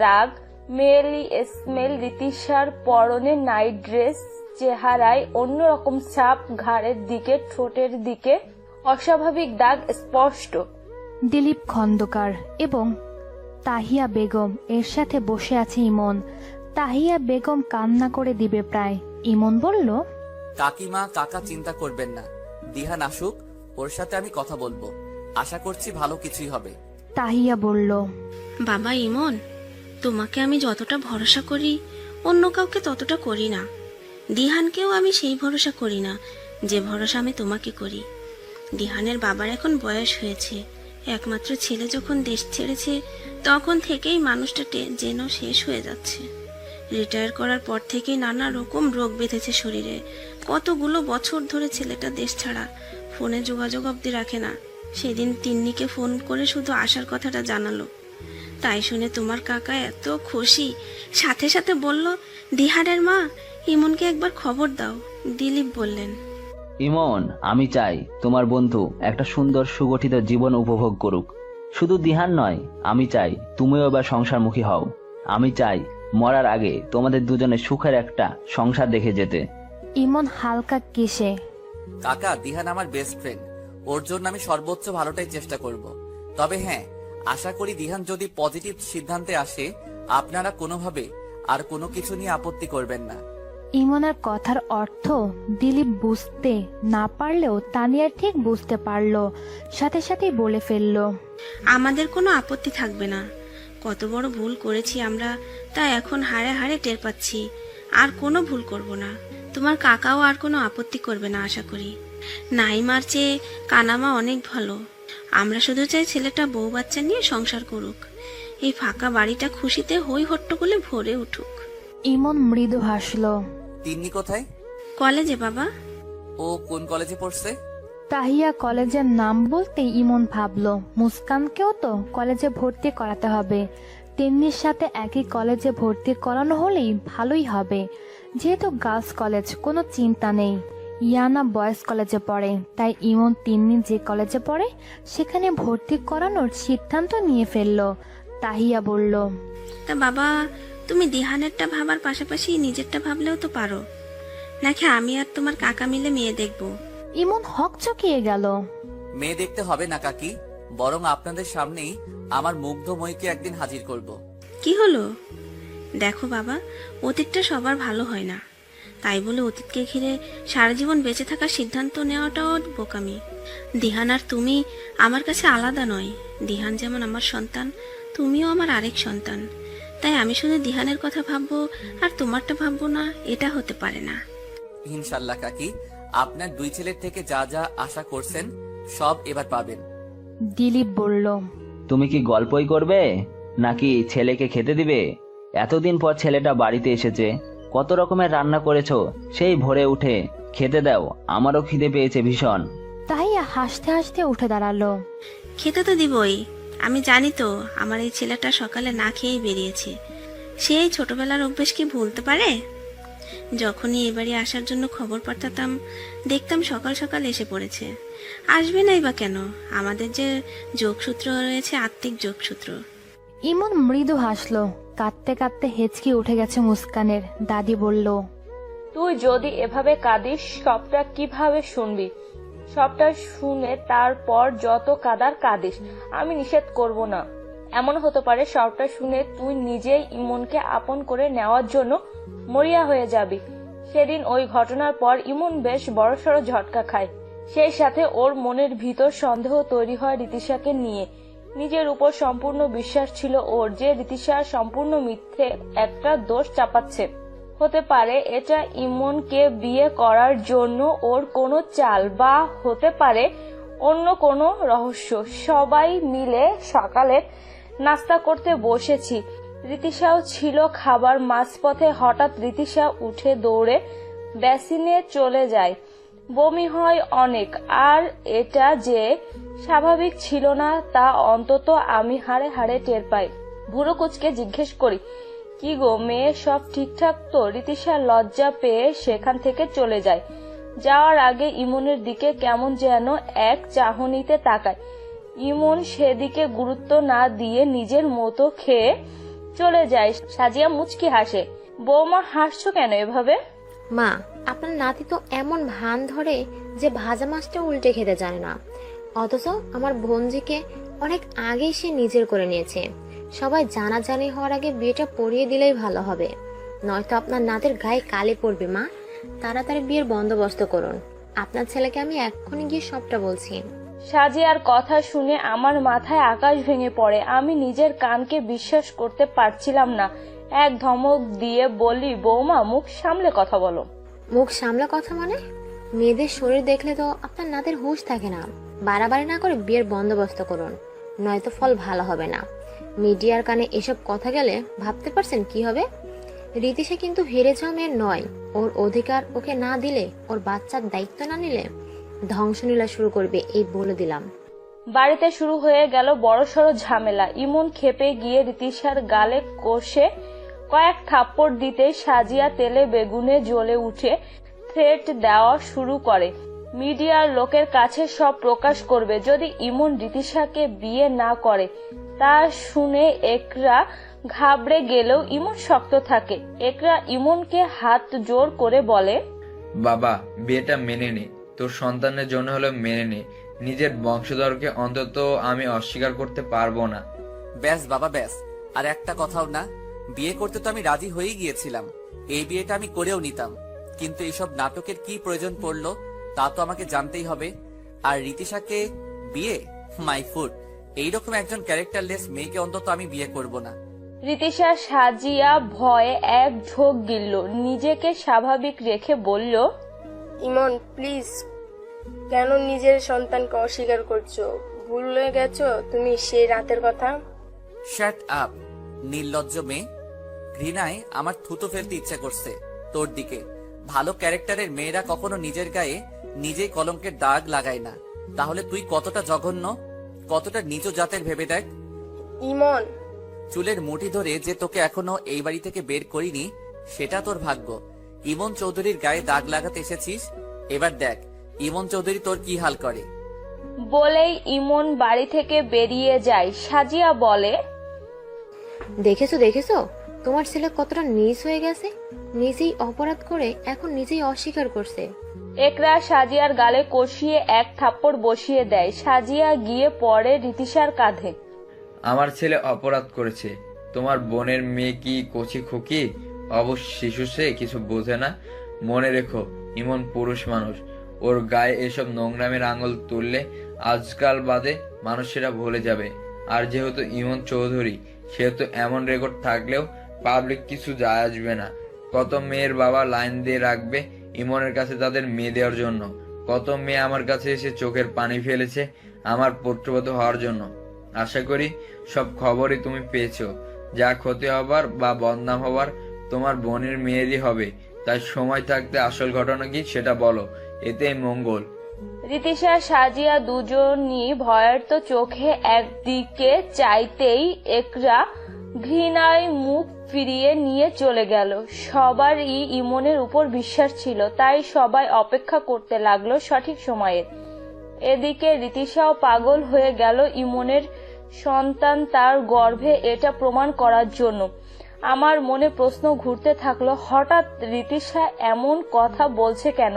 দাগ, মেয়েলি স্মেল, রীতিশার পরনে night dress, চেহারায় অন্যরকম ছাপ, ঘাড়ের দিকে, ঠোঁটের দিকে অস্বাভাবিক দাগ স্পষ্ট। দিলীপ খন্দকার এবং তাহিয়া বেগম এর সাথে বসে আছে ইমন। তাহিয়া বেগম কান্না করে দিবে প্রায়। ইমন বলল, কাকিমা কাকা চিন্তা করবেন না, দিহান আসুক, ওর সাথে আমি কথা বলবো, আশা করছি ভালো কিছুই হবে। তাহিয়া বলল, বাবা ইমন, তোমাকে আমি যতটা ভরসা করি অন্য কাউকে ততটা করি না। দিহানকেও আমি সেই ভরসা করি না যে ভরসা আমি তোমাকে করি। দিহানের বাবার এখন বয়স হয়েছে, একমাত্র ছেলে যখন দেশ ছেড়েছে তখন থেকেই মানুষটা যেন শেষ হয়ে যাচ্ছে। রিটায়ার করার পর থেকেই নানা রকম রোগ বেঁধেছে শরীরে। কতগুলো বছর ধরে ছেলেটা দেশ ছাড়া, ফোনে যোগাযোগ অবধি রাখে না। সেদিন তিন্নিকে ফোন করে শুধু আসার কথাটা জানালো। তাই শুনে তোমার কাকা এত খুশি, সাথে সাথে বলল, দিহানের মা, ইমনকে একবার খবর দাও। দিলীপ বললেন, ইমন, আমি চাই তোমার বন্ধু একটা সুন্দর সুগঠিত জীবন উপভোগ করুক। শুধু দিহান নয়, আমি চাই তুমিও এবার সংসারমুখী হও। আমি চাই মরার আগে তোমাদের দুজনের সুখের একটা সংসার দেখে যেতে। ইমন হালকা কেশে, কাকা, দিহান আমার বেস্ট ফ্রেন্ড, ওর জন্য আমি সর্বোচ্চ ভালোটাই চেষ্টা করব। তবে হ্যাঁ, আশা করি দিহান যদি পজিটিভ সিদ্ধান্তে আসে, আপনারা কোনোভাবে আর কোনো কিছু নিয়ে আপত্তি করবেন না। ইমনের কথার অর্থ দিলীপ বুঝতে না পারলেও তানিয়া ঠিক বুঝতে পারল। সাথে সাথেই বলে ফেলল, আমাদের কোনো আপত্তি থাকবে না। কত বড় ভুল করেছি আমরা, তা এখন হাড়ে হাড়ে টের পাচ্ছি। আর কোনো ভুল করব না। তোমার কাকাও আর কোনো আপত্তি করবে না আশা করি। নাইমার চেয়ে কানামা অনেক ভালো। আমরা শুধু চাই ছেলেটা বউ বাচ্চা নিয়ে সংসার করুক, এই ফাঁকা বাড়িটা খুশিতে হই হট্টগোলে ভরে উঠুক। ইমন মৃদু হাসল। তিন্নি কোথায়? কলেজে বাবা। ও কোন কলেজে পড়ছে? তাহিয়া কলেজের নাম বলতে ইমন ভাবল, মুস্কানকেও তো কলেজে ভর্তি করাতে হবে। তিন্নির সাথে একই কলেজে ভর্তি করানো হলেই ভালোই হবে। যেহেতু গার্লস কলেজ, কোনো চিন্তা নেই। ইয়ানা বয়েজ কলেজে পড়ে, তাই ইমন তিন্নি যে কলেজে পড়ে সেখানে ভর্তি করানোর সিদ্ধান্ত নিয়ে ফেলল। তাহিয়া বলল, তা বাবা, তুমি দিহানেরটা ভাবার পাশাপাশি নিজেরটা ভাবলেও তো পারো। নাকি আমি আর তোমার কাকা মিলে মেয়ে দেখবো? ইমন হকচকিয়ে গেল। মেয়ে দেখতে হবে না কাকি, বরং আপনাদের সামনেই আমার মুগ্ধময়ীকে একদিন হাজির করব। কি হলো? দেখো বাবা, অতীতটা সবার ভালো হয় না। তাই বলে অতীতকে ঘিরে সারা জীবন বেঁচে থাকার সিদ্ধান্ত নেওয়াটাও বোকামি। দিহান আর তুমি আমার কাছে আলাদা নয়। দিহান যেমন আমার সন্তান, তুমিও আমার আরেক সন্তান। তাই আমি শুধু দিহানের কথা ভাববো আর তোমারটা ভাববো না, এটা হতে পারে না। ইনশাল্লাহ কাকি, আপনার দুই ছেলের থেকে যা যা আশা করছেন সব এবার পাবেন। দিলীপ বলল, তুমি কি গল্পই করবে নাকি ছেলেকে খেতে দিবে? এতদিন পর ছেলেটা বাড়িতে এসেছে, কত রকমের রান্না করেছো, সেই ভোরে উঠে খেতে দাও, আমারও খিদে পেয়েছে ভীষণ। তাহিয়া হাসতে হাসতে উঠে দাঁড়ালো। খেতে তো দিবই। আমি জানি তো আমার এই ছেলেটা সকালে না খেয়েই বেরিয়েছে। সেই ছোটবেলার অভ্যেস কি ভুলতে পারে? যখনই এবারে আসার জন্য খবর পাঠাতাম, দেখতাম সকাল সকাল এসে পড়েছে। আসবে নাই বা কেন? আমাদের যে যোগসূত্র রয়েছে, আত্মিক যোগসূত্র। ইমন মৃদু হাসলো। কাঁদতে কাঁদতে হেঁচকি উঠে গেছে মুস্কানের। দাদি বলল, তুই যদি এভাবে কাঁদিস সবটা কিভাবে শুনবি? সবটা শুনে তারপর যত কাঁদার কাঁদিস, আমি নিষেধ করব না। এমন হতে পারে সবটা শুনে তুই নিজেই ইমনকে আপন করে নেওয়ার জন্য মরিয়া হয়ে যাবি। সেদিন ওই ঘটনার পর ইমন বেশ বড়সড় ঝটকা খায়। সেই সাথে ওর মনের ভিতর সন্দেহ তৈরি হয় রীতিশাকে নিয়ে। নিজের উপর সম্পূর্ণ বিশ্বাস ছিল ওর যে রীতিশা সম্পূর্ণ মিথ্যে একটা দোষ চাপাচ্ছে। হতে পারে এটা ইমনকে বিয়ে করার জন্য ওর কোনো চাল, বা হতে পারে অন্য কোনো রহস্য। সবাই মিলে সকালে নাস্তা করতে বসেছি, রীতিশাও ছিল। খাবার মাঝপথে হঠাৎ রীতিশা উঠে দৌড়ে বেসিনে চলে যায়। বমি হয় অনেক, আর এটা যে স্বাভাবিক ছিল না তা অন্তত আমি হাড়ে হাড়ে টের পাই। বুড়ো কুচকে জিজ্ঞেস করি, কি গো মেয়ে, সব ঠিকঠাক তো? রীতিশা লজ্জা পেয়ে সেখান থেকে চলে যায়। যাওয়ার আগে ইমনের দিকে কেমন যেন এক চাহনিতে তাকায়। ইমন সেদিকে গুরুত্ব না দিয়ে নিজের মতো খেয়ে চলে যায়। সাজিয়া মুচকি হাসে। বৌমা, হাসছো কেন এভাবে? মা, আপনার নাতি তো এমন ভান ধরে যে ভাজা মাছটা উল্টে খেতে জানে না, অথচ আমার বোনজিকে অনেক আগেই সে নিজের করে নিয়েছে। সবাই জানাজানি হওয়ার আগে বিয়েটা পড়িয়ে দিলেই ভালো হবে, নয়তো আপনার নাতির গায়ে কালি পড়বে। মা, তাড়াতাড়ি বিয়ের বন্দোবস্ত করুন। আপনার ছেলেকে আমি এক্ষুনি গিয়ে সবটা বলছি। সাজিয়ার কথা শুনে আমার মাথায় আকাশ ভেঙে পড়ে। আমি নিজের কানকে বিশ্বাস করতে পারছিলাম না। এক ধমক দিয়ে বলি, বৌমা, মুখ সামলে কথা বলো। মুখ সামলা কথা মানে? মেয়েদের শরীর দেখলে তো আপনার নাতির হুঁশ থাকে না। বাড়াবাড়ি না করে বিয়ের বন্দোবস্ত করুন, নয়তো ফল ভালো হবে না। মিডিয়ার কানে এসব কথা গেলে ভাবতে পারছেন কি হবে? রীতিশা কিন্তু হেরে যাওয়া মেয়ের নয়। ওর অধিকার ওকে না দিলে, ওর বাচ্চার দায়িত্ব না নিলে ধ্বংসলীলা শুরু করবে, এই বলে দিলাম। বাড়িতে শুরু হয়ে গেল বড়সড় ঝামেলা। ইমন খেপে গিয়ে রীতিশার গালে কষে কয়েক থাপ্পড় দিতে সাজিয়া তেলে বেগুনে জ্বলে উঠে থ্রেট দেওয়া শুরু করে। মিডিয়ার লোকের কাছে সব প্রকাশ করবে যদি ইমন রীতিশাকে বিয়ে না করে। তা শুনে একরা ঘাবড়ে গেলেও ইমন শক্ত থাকে। একরা ইমনকে হাত জোর করে বলে, বাবা, বিয়েটা মেনে নে, তোর সন্তানের জন্য হলে মেনে নে। নিজের বংশধরকে অন্তত আমি অস্বীকার করতে পারবো না। ব্যাস বাবা, ব্যাস। আর একটা কথাও না। বিয়ে করতে তো আমি রাজি হয়েই গিয়েছিলাম। এই বিয়েটা আমি করেও নিতাম, কিন্তু এইসব নাটকের কি প্রয়োজন পড়লো তা তো আমাকে জানতেই হবে। আর রীতিশাকে বিয়ে, মাই ফুড। এইরকম একজন ক্যারেক্টারলেস মেয়েকে অন্তত আমি বিয়ে করব না। রীতিশা সাজিয়া ভয়ে এক ঢোক গিলল। নিজেকে স্বাভাবিক রেখে বলল, ইমন, প্লিজ, কেন নিজের সন্তানকে অস্বীকার করছো? ভুলে গেছো তুমি সেই রাতের কথা? শ্যাট আপ, নির্লজ্জ মেয়ে। ঘৃণায় আমার থুতু ফেলতে ইচ্ছে করছে তোর দিকে। ভালো ক্যারেক্টারের মেয়েরা কখনো নিজের গায়ে নিজেই কলঙ্কের দাগ লাগায় না। তাহলে তুই কতটা জঘন্য, কতটা নিচু জাতের ভেবে দেখ। ইমন, চুলের মুঠি ধরে যে তোকে এখনো এই বাড়ি থেকে বের করিনি সেটা তোর ভাগ্য। ইমন চৌধুরীর গায়ে দাগ লাগাতে এসেছিস, এবার দেখ ইমন চৌধুরী তোর কি হাল করে। বলেই ইমন বাড়ি থেকে বেরিয়ে যায়। সাজিয়া বলে, দেখেছো দেখেছো, তোমার ছেলে কতটা নিচ হয়ে গেছে। নিজেই অপরাধ করে এখন নিজেই অস্বীকার করছে। একরা সাজিয়ার গালে কষিয়ে এক থাপ্পড় বসিয়ে দেয়। সাজিয়া গিয়ে পড়ে রীতিশার কাঁধে। আমার ছেলে অপরাধ করেছে। তোমার বোনের মেয়ে কি কচি খুকি, অবশ্য শিশু, সে কিছু বোঝে না। মনে রেখো, ইমন পুরুষ মানুষ। ওর গায়ে এসব নোংরামের আঙুল তুললে আজকাল বাদে মানুষেরা ভুলে যাবে। আর যেহেতু ইমন চৌধুরী, সেহেতু এমন রেকর্ড থাকলেও পাবলিক কিছু যায় আসবে না। কত মেয়ের বাবা লাইন দিয়ে রাখবে ইমনের কাছে তাদের মেয়ে দেওয়ার জন্য। কত মেয়ে আমার কাছে এসে চোখের পানি ফেলেছে আমার পুত্রবধূ হওয়ার জন্য। আশা করি সব খবরই তুমি পেয়েছো। যা ক্ষতি হবার বা বদনাম হবার তোমার বোনের মেয়েরই হবে। তাই সময় থাকতে আসল ঘটনা কি সেটা বলো, এতেই মঙ্গল। রীতিশা সাজিয়া দুজনই ভয়ার্ত চোখে একদিকে চাইতেই একরা ঘৃণায় মুখ ফিরিয়ে নিয়ে চলে গেল। সবারই ইমনের উপর বিশ্বাস ছিল, তাই সবাই অপেক্ষা করতে লাগলো সঠিক সময়ের। এদিকে রীতিশাও পাগল হয়ে গেল ইমনের সন্তান তার গর্ভে, এটা প্রমাণ করার জন্য। আমার মনে প্রশ্ন ঘুরতে থাকলো, হঠাৎ রীতিশা এমন কথা বলছে কেন?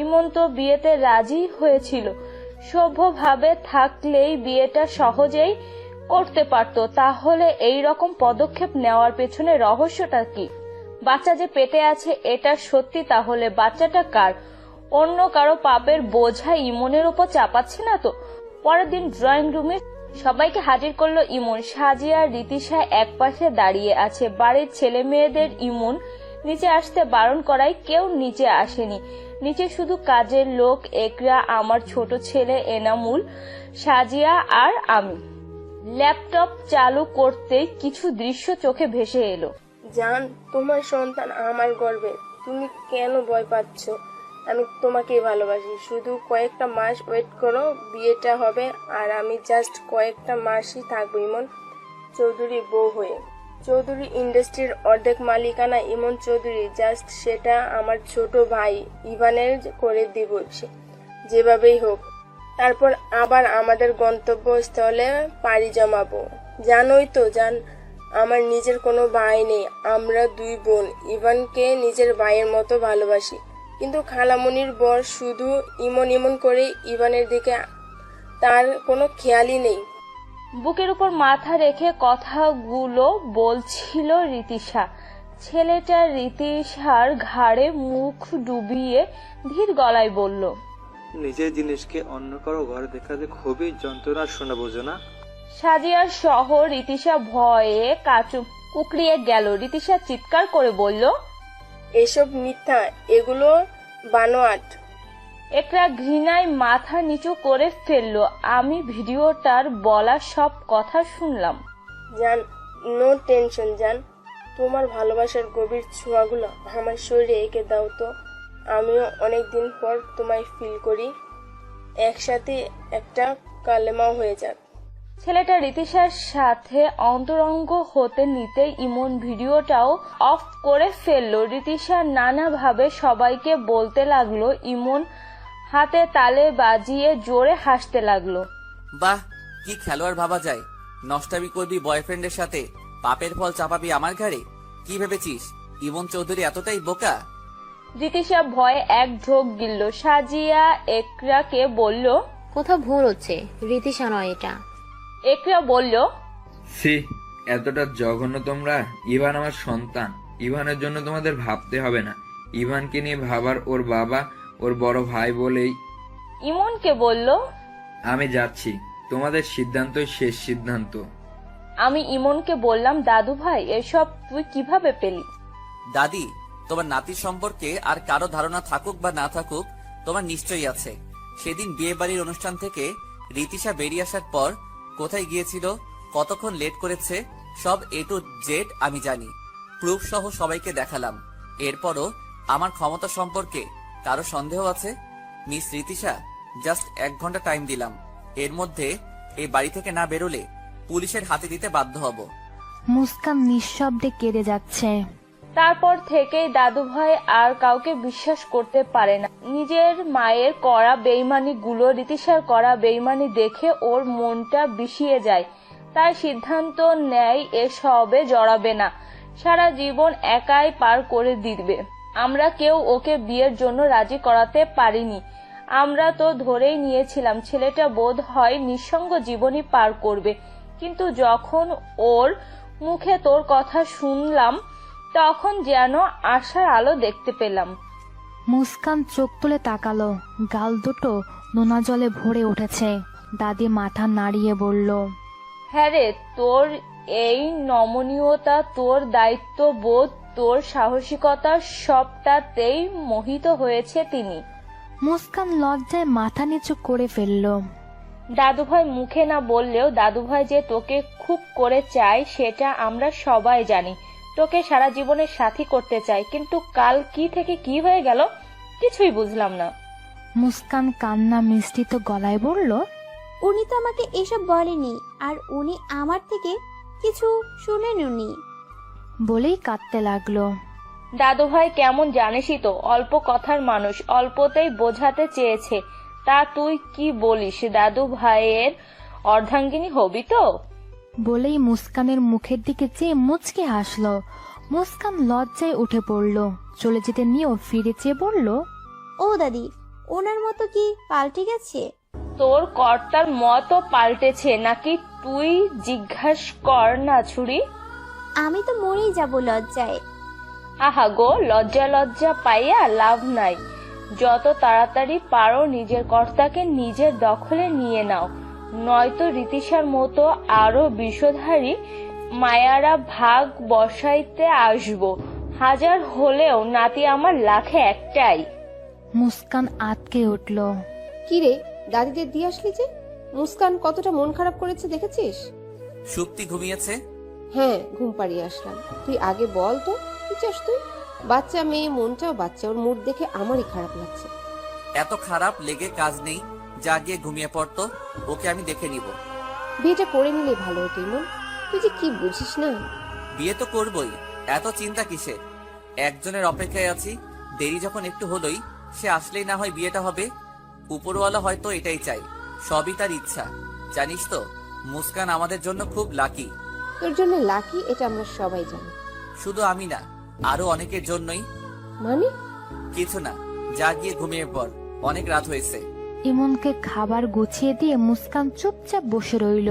ইমন তো বিয়েতে রাজি হয়েছিল। সভ্যভাবে থাকলেই বিয়েটা সহজেই করতে পারতো। তাহলে এই রকম পদক্ষেপ নেওয়ার পেছনে রহস্যটা কি? বাচ্চা যে পেটে আছে এটা সত্যি, তাহলে বাচ্চাটা কার? অন্য কারো পাপের বোঝা ইমনের উপর চাপাচ্ছে না তো? পরের দিন ড্রয়িং রুমে সবাইকে হাজির করলো ইমন। সাজিয়া রীতিশা এক পাশে দাঁড়িয়ে আছে। বাড়ির ছেলে মেয়েদের ইমন নিচে আসতে বারণ করায় কেউ নিচে আসেনি। নিচে শুধু কাজের লোক, একরা, আমার ছোট ছেলে এনামুল, সাজিয়া আর আমি। ল্যাপটপ চালু করতেই কিছু দৃশ্য চোখে ভেসে এলো। জান, তোমার সন্তান আমার গর্বে। তুমি কেন ভয় পাচ্ছ? আমি তোমাকে ভালোবাসি। শুধু কয়েকটা মাস ওয়েট করো, বিয়েটা হবে। আর আমি জাস্ট কয়েকটা মাসই থাকবো ইমন চৌধুরী বউ হয়ে। চৌধুরী ইন্ডাস্ট্রির অর্ধেক মালিকানা ইমন চৌধুরী, জাস্ট সেটা আমার ছোট ভাই ইভানের করে দিব যেভাবেই হোক। তারপর আবার আমাদের গন্তব্যস্থলে পাড়ি জমাবো। জানোই তো জান, আমার নিজের কোনো ভাই নেই। আমরা 2 বোন ইভানকে নিজের ভাইয়ের মতো ভালোবাসি, কিন্তু খালামণির বর শুধু ইমন ইমন করে ইভানের দিকে তার কোনো খেয়ালই নেই। বুকের উপর মাথা রেখে কথাগুলো বলছিল রীতিশা। ছেলেটা রীতিশার ঘাড়ে মুখ ডুবিয়ে ধীর গলায় বলল, নিজের জিনিসকে অন্য কারো ঘরে দেখাতে খুবই যন্ত্রণা, শোনা বোঝো না? সাজিয়া সহ রীতিশা ভয়ে কাচু কুকড়িয়ে গেল। রীতিশা চিৎকার করে বলল, এসব মিথ্যা, এগুলো বানোয়াট। একটা ঘৃণায় মাথা নিচু করে ফেললো। আমি ভিডিওটার বলা সব কথা শুনলাম। জান, নো টেনশন জান, তোমার ভালোবাসার গভীর ছোঁয়াগুলো আমার শরীরে এঁকে দাও তো। আমিও অনেকদিন পর তোমায় ফিল করি। একসাথে একটা কালেমাও হয়ে যাক। ছেলেটা রীতিশার সাথে অন্তরঙ্গ হতে নিতে ইমন ভিডিওটাও অফ করে ফেললো। রীতিশা নানাভাবে সবাইকে বলতে লাগলো, ইমন হাতে তালে বাজিয়ে জোরে হাসতে লাগলো। বাহ, কি খেলোয়াড় ভাবা যায়। নষ্টামি করবি বয়ফ্রেন্ডের সাথে, পাপের ফল চাপাবি আমার ঘাড়ে। কি ভেবেছিস ইমন চৌধুরী এতটাই বোকা? রীতিশা ভয়ে এক ঢোক গিলল। সাজিয়া একরাকে বলল, কোথাও ভুল হচ্ছে, রীতিশা নয় এটা। একরা বলল, সি, এতটা জঘন্য তোমরা? ইভান আমার সন্তান, ইভানের জন্য তোমাদের ভাবতে হবে না। ইভানকে নিয়ে ভাবার ওর বাবা, ওর বড় ভাই বলেই। ইমনকে বলল, আমি যাচ্ছি, তোমাদের সিদ্ধান্তই শেষ সিদ্ধান্ত। আমি ইমনকে বললাম, দাদু ভাই এসব তুই কিভাবে পেলি? দাদি, তোমার নাতির সম্পর্কে আর কারো ধারণা থাকুক বা না থাকুক, তোমার নিশ্চয়ই আছে। সেদিন বিয়ে বাড়ির অনুষ্ঠান থেকে রীতিশা বেরিয়ে আসার পর কোথায় গিয়েছিল, কতক্ষণ লেট করেছে, সব A to Z আমি জানি। প্রুফ সহ সবাইকে দেখালাম। এরপরও আমার ক্ষমতা সম্পর্কে কারো সন্দেহ আছে? মিস রীতিশা, জাস্ট 1 ঘন্টা টাইম দিলাম। এর মধ্যে এই বাড়ি থেকে না বেরোলে পুলিশের হাতে দিতে বাধ্য হব। মুস্কান নিঃশব্দে কেঁদে যাচ্ছে। তারপর থেকেই দাদু ভাই আর কাউকে বিশ্বাস করতে পারে না। নিজের মায়ের করা বেইমানি গুলো রীতিশার করা বেইমানি দেখে ওর মনটা বিষিয়ে যায়। তাই সিদ্ধান্ত নেয় এসবে জড়াবে না, সারা জীবন একাই পার করে দিবে। আমরা কেউ ওকে বিয়ের জন্য রাজি করাতে পারিনি। আমরা তো ধরেই নিয়েছিলাম ছেলেটা বোধ হয় নিঃসঙ্গ জীবনই পার করবে, কিন্তু যখন ওর মুখে তোর কথা শুনলাম তখন যেন আশার আলো দেখতে পেলাম। মুস্কান চোখ তুলে তাকালো, গাল দুটো নোনা জলে ভরে উঠেছে। দাদি মাথা নাড়িয়ে বলল, হ্যাঁ রে, তোর এই নমনীয়তা, তোর দায়িত্ববোধ, তোর সাহসিকতা সবটাতেই মোহিত হয়েছে তিনি। মুস্কান লজ্জায় মাথা নিচু করে ফেলল। দাদুভাই মুখে না বললেও দাদুভাই যে তোকে খুব করে চায় সেটা আমরা সবাই জানি। তোকে সারা জীবনের সাথী করতে চাই, কিন্তু কাল কি থেকে কি হয়ে গেল কিছুই বুঝলাম না। মুস্কান কান্না মিশ্রিত গলায় বলল, উনি তো আমাকে এসব বলেনি, আর উনি আমার থেকে কিছু শুনেননি। বলেই কাঁদতে লাগলো। দাদুভাই কেমন জানিসই তো, অল্প কথার মানুষ, অল্পতেই বোঝাতে চেয়েছে। তা তুই কি বলিস, দাদু ভাইয়ের অর্ধাঙ্গিনী হবি তো? বলেই মুস্কানের মুখের দিকে চেয়ে মুচকে হাসলো। মুস্কান লজ্জায় উঠে পড়ল। চলে যেতে নিয়েও ফিরে চেয়ে বলল, ও দাদি, ওনার মতো কি পাল্টে গেছে? তোর কর্তার মতো পাল্টেছে নাকি তুই জিজ্ঞাস কর না ছুরি। আমি তো মরেই যাব লজ্জায়। আহা গো, লজ্জা লজ্জা পাইয়া লাভ নাই। যত তাড়াতাড়ি পারো নিজের কর্তাকে নিজের দখলে নিয়ে নাও, নয়তো রীতিশার মতো আরো বিষধারী মায়ারা ভাগ বসাইতে আসবো। হাজার হলেও নাতি আমার লাখে একটাই। মুস্কান আটকে উঠল। কি রে, দাদিদের দিয়ে আসলি যে? মুস্কান কতটা মন খারাপ করেছে দেখেছিস? সুপ্তি ঘুমিয়েছে। হ্যাঁ, ঘুম পাড়িয়ে আসলাম। তুই আগে বল তো, কি চাস তুই? বাচ্চা মেয়ে, মনটাও বাচ্চা, ওর মুড দেখে আমারই খারাপ লাগছে। এত খারাপ লেগে কাজ নেই, যা গিয়ে ঘুমিয়ে পড়তো, ওকে আমি দেখে নিব। বিয়েটা করে নিলে ভালো হতো ইমন, তুই যে কি বুঝিস না। বিয়ে তো করবই, এত চিন্তা কিসের? একজনের অপেক্ষায় আছি, দেরি যখন একটু হলোই, সে আসলেই না হয় বিয়েটা হবে। উপরওয়ালা হয়তো এটাই চাই, সবই তার ইচ্ছা। জানিস তো, মুস্কান আমাদের জন্য খুব লাকি। তোর জন্য লাকি এটা আমরা সবাই জানি। শুধু আমি না, আরো অনেকের জন্যই। মানে? কিছু না, যা গিয়ে ঘুমিয়ে পড়, অনেক রাত হয়েছে। ইমনকে খাবার গুছিয়ে দিয়ে মুস্কান চুপচাপ বসে রইল।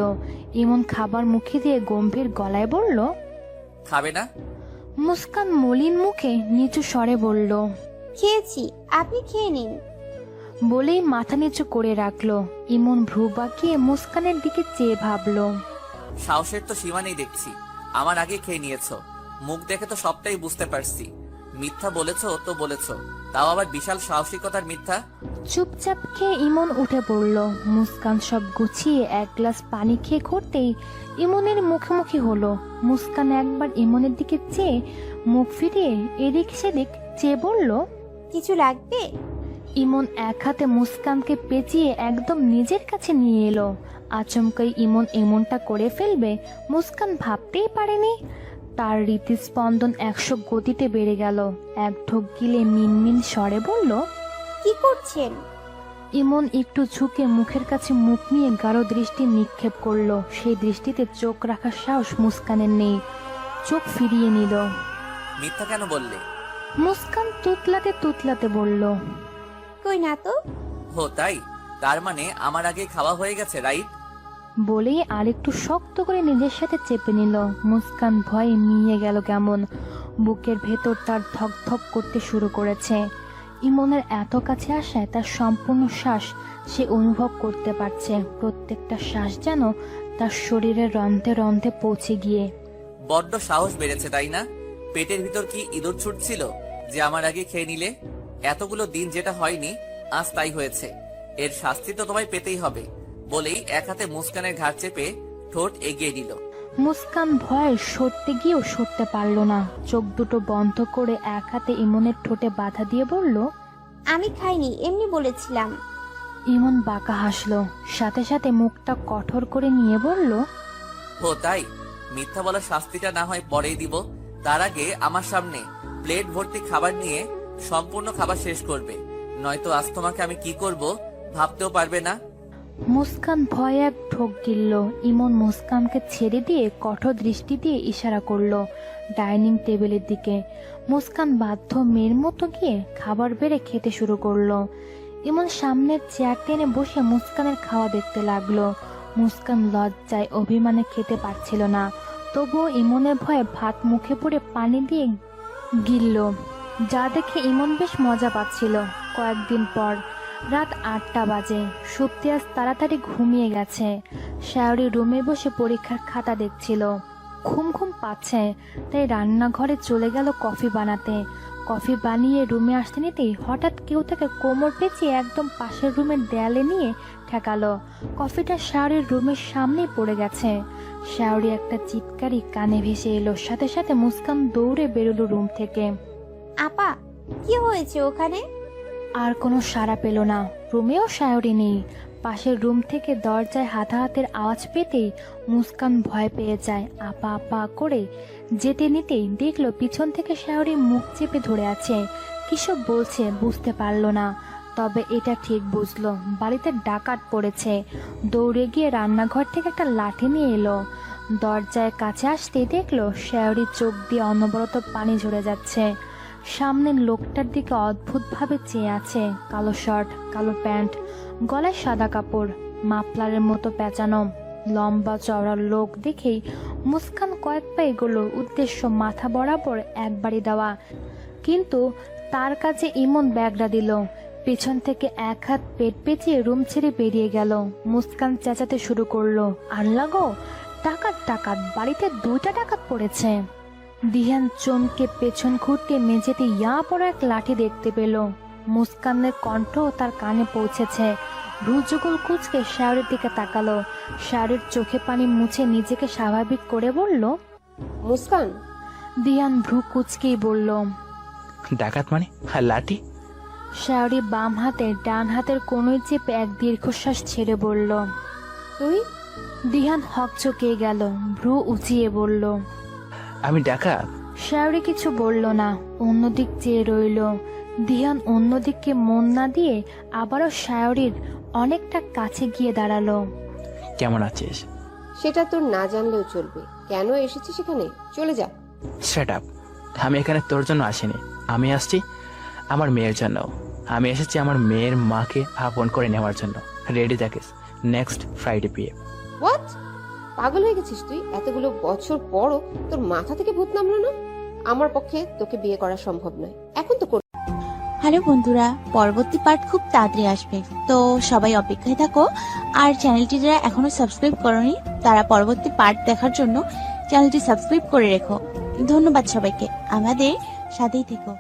ইমন খাবার মুখে দিয়ে গম্ভীর গলায় বলল, খাবে না? মুস্কান মলিন মুখে নিচু স্বরে বলল, খেয়েছি, আপনি খেয়ে নিন। বলেই মাথা নিচু করে রাখলো। ইমন ভ্রু বাঁকিয়ে মুস্কানের দিকে চেয়ে ভাবল, সাহসের তো সীমা নেই দেখছি। আমার আগে খেয়ে নিয়েছো, মুখ দেখে তো সবটাই বুঝতে পারছি। মিথ্যা বলেছো তো বলেছো, তাও আবার বিশাল সাহসিকতার মিথ্যা। চুপচাপ খেয়ে ইমন উঠে পড়ল। মুস্কান সব গুছিয়ে এক গ্লাস পানি খেয়ে করতেই ইমনের মুখোমুখি হলো। মুস্কান একবার ইমনের দিকে চেয়ে মুখ ফিরিয়ে এদিক সেদিক চেয়ে বলল, কিছু লাগবে? ইমন এক হাতে মুস্কানকে পেঁচিয়ে একদম নিজের কাছে নিয়ে এলো। আচমকাই ইমন এমনটা করে ফেলবে মুস্কান ভাবতেই পারেনি। তার হৃদস্পন্দন 100 গতিতে বেড়ে গেল। এক ঢোক গিলে মিনমিন স্বরে বলল, কি করছেন? ইমন একটু ঝুঁকে মুখের কাছে মুখ নিয়ে গাঢ় দৃষ্টি নিক্ষেপ করলো। সেই দৃষ্টিতে চোখ রাখার সাহস মুস্কানের নেই। চোখ ফিরিয়ে নিল। মিথ্যা কেন বললে? মুস্কান তুতলাতে তুতলাতে বলল, কই না তো। হো তাই? তার মানে আমার আগে খাওয়া হয়ে গেছে, রাইট? বলেই আরেকটু শক্ত করে নিজের সাথে চেপে নিল। মুস্কান ভয়ে মিয়ে গেল কেমন। বুকের ভেতর তার ধক ধক করতে শুরু করেছে। ইমনের এত কাছে আসায় তার সম্পূর্ণ শ্বাস সে অনুভব করতে পারছে। প্রত্যেকটা শ্বাস যেন তার শরীরের রন্ধ্রে রন্ধ্রে পৌঁছে গিয়ে। বড্ড সাহস বেড়েছে তাই না? পেটের ভিতর কি ইঁদুর ছুটছিল যে আমার আগে খেয়ে নিলে? এতগুলো দিন যেটা হয়নি, আজ তাই হয়েছে। এর শাস্তি তো তোমায় পেতেই হবে। বলেই এক হাতে মুস্কানের ঘাড় চেপে ঠোঁট এগিয়ে দিল। মুস্কান ভয়ে সরতে গিয়েও সরতে পারল না। চোখ দুটো বন্ধ করে এক হাতে ইমনের ঠোঁটে বাধা দিয়ে বলল, আমি খাইনি, এমনি বলেছিলাম। ইমন বাঁকা হাসলো। সাথে সাথে মুখটা কঠোর করে নিয়ে বলল, হো তাই? মিথ্যা বলার শাস্তিটা না হয় পরেই দিব, তার আগে আমার সামনে প্লেট ভর্তি খাবার নিয়ে সম্পূর্ণ খাবার শেষ করবে, নয়তো আজ তোমাকে আমি কি করব ভাবতেও পারবে না। মুস্কান ভয়ে এক ঢোক গিলল। ইমন মুস্কানকে ছেড়ে দিয়ে কঠোর দৃষ্টি দিয়ে ইশারা করলো ডাইনিং টেবিলের দিকে। মুস্কান বাধ্য মেয়ের মতো গিয়ে খাবার বেড়ে খেতে শুরু করলো। ইমন সামনের চেয়ার টেনে বসে মুস্কানের খাওয়া দেখতে লাগলো। মুস্কান লজ্জায় অভিমানে খেতে পারছিল না, তবুও ইমনের ভয়ে ভাত মুখে পড়ে পানি দিয়ে গিলল, যা দেখে ইমন বেশ মজা পাচ্ছিল। কয়েকদিন পর রাত 8টা বাজে। সুপ্তি আজ তাড়াতাড়ি ঘুমিয়ে গেছে। শায়রি রুমে বসে পরীক্ষার খাতা দেখছিল। ঘুম ঘুম পাচ্ছে, তাই রান্নাঘরে চলে গেল কফি বানাতে। কফি বানিয়ে রুমে আসতে নিতেই হঠাৎ কেউ তাকে কোমর পেঁচিয়ে একদম পাশের রুমের দেয়ালে নিয়ে ঠেকালো। কফিটা শায়রির রুমের সামনেই পড়ে গেছে। শায়রি একটা চিৎকারই কানে ভেসে এলো। সাথে সাথে মুস্কান দৌড়ে বেরোলো রুম থেকে। আপা, কি হয়েছে ওখানে? আর কোনো সাড়া পেল না। রুমেও শায়রি নেই। পাশের রুম থেকে দরজায় হাতাহাতের আওয়াজ পেতেই মুস্কান ভয় পেয়ে যায়। আপা আপা করে যেতে নিতেই দেখলো পিছন থেকে শায়রি মুখ চেপে ধরে আছে। কিসব বলছে বুঝতে পারলো না, তবে এটা ঠিক বুঝলো বাড়িতে ডাকাত পড়েছে। দৌড়ে গিয়ে রান্নাঘর থেকে একটা লাঠি নিয়ে এলো। দরজায় কাছে আসতেই দেখলো শায়রির চোখ দিয়ে অনবরত পানি ঝরে যাচ্ছে। সামনের লোকটার দিকে অদ্ভুতভাবে চেয়ে আছে। কালো শার্ট, কালো প্যান্ট, গলায় সাদা কাপড়, মাফলারের মতো পেঁচানো। লম্বা চওড়া লোক দেখেই মুস্কান কয়েক পা এগোলো। উদ্দেশ্য মাথা বরাবর একবারই দেওয়া, কিন্তু তার কাছে ইমন ব্যাগরা দিল। পেছন থেকে এক হাত পেট পেঁচিয়ে রুম ছেড়ে বেরিয়ে গেল। মুস্কান চেঁচাতে শুরু করলো, আল্লাহ গো, ডাকাত ডাকাত, বাড়িতে 2টা ডাকাত পড়েছে। দিহান চমকে পেছন ঘুরতে মেঝেতে ইয়া পড়া এক লাঠি দেখতে পেল। মুস্কানের কণ্ঠ তার কানে পৌঁছেছে। ভ্রুযুগল কুচকে শায়রির দিকে তাকালো। শায়রির চোখে পানি মুছে নিজেকে স্বাভাবিক করে বলল, মুস্কান। দিহান ভ্রু কুচকেই বলল, ডাকাত মানে? আর লাঠি? শায়রি বাম হাতে ডান হাতের কোনোই চেপে এক দীর্ঘশ্বাস ছেড়ে বলল, তুই? দিহান হকচকে গেল। ভ্রু উঁচিয়ে বলল, আমি ডাকাত? শায়রি কিছু বলল না, অন্যদিক চেয়ে রইল। দিহান অন্যদিকে মন না দিয়ে আবারও শায়রির অনেকটা কাছে গিয়ে দাঁড়ালো। কেমন আছিস? সেটা তোর না জানলেও চলবে। কেন এসেছিস সেখানে? চলে যা। Set up. আমি এখানে তোর জন্য আসিনি, আমি আসছি আমার মেয়ের জন্য। আমি এসেছি আমার মেয়ের মাকে আপন করে নেওয়ার জন্য। রেডি থাকিস নেক্সট ফ্রাইডে বিয়ে। হোয়াট? পাগল হয়ে গেছিস তুই? এতগুলো বছর পরও তোর মাথা থেকে ভূত নামলো না? আমার পক্ষে তোকে বিয়ে করা সম্ভব নয়। এখন তো হ্যালো বন্ধুরা, পরবর্তী পার্ট খুব তাড়াতাড়ি আসবে, তো সবাই অপেক্ষায় থাকো। আর চ্যানেলটি যারা এখনো সাবস্ক্রাইব করনি তারা পরবর্তী পার্ট দেখার জন্য চ্যানেলটি সাবস্ক্রাইব করে রেখো। ধন্যবাদ সবাইকে, আমাদের সাথেই থেকো।